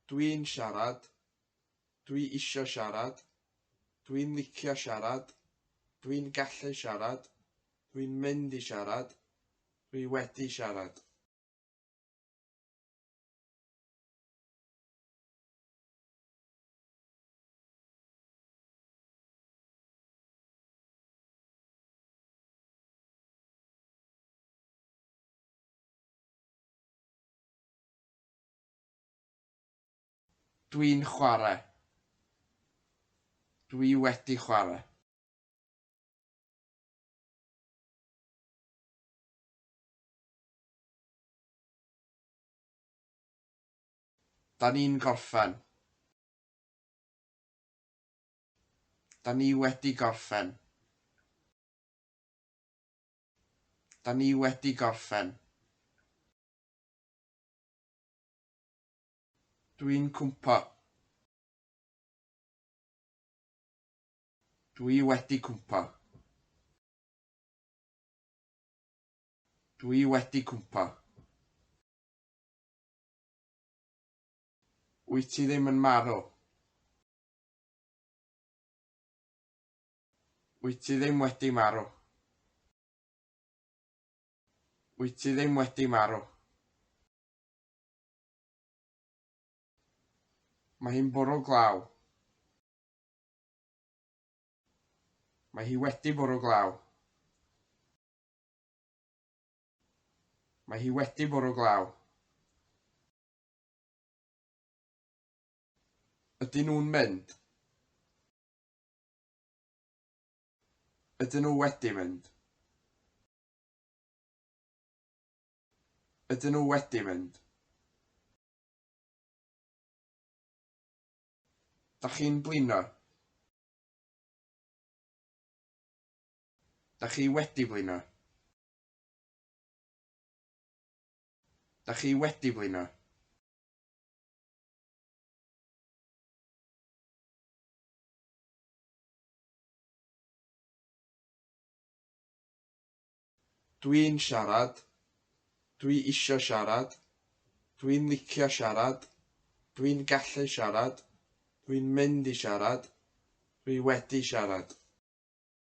Dwi'n siarad. Dwi isio siarad. Dwi'n licio siarad. Dwi'n gallu siarad. Dwi'n mynd i siarad. Dwi wedi siarad. Dwi'n chwarae. Dwi wedi chwarae. Da ni'n gorffen. Da ni wedi gorffen. Da ni wedi gorffen. Dwi'n cwmpo. Dwi wedi cwmpo. Dwi wedi cwmpo. Wyt ti ddim yn marw? Wyt ti ddim wedi marw? Wyt ti ddim wedi marw? Mae hi'n bwrw glaw. Mae hi wedi bwrw glaw. Mae hi wedi bwrw glaw. Ydyn nhw'n mynd? Ydyn nhw wedi mynd? Ydyn nhw wedi mynd? Da chi'n blino? Da chi wedi blino? Da chi wedi blino? Dwi'n siarad. Dwi isio siarad. Dwi'n licio siarad. Dwi'n gallu siarad. Dwi'n mynd i siarad. Dwi wedi siarad.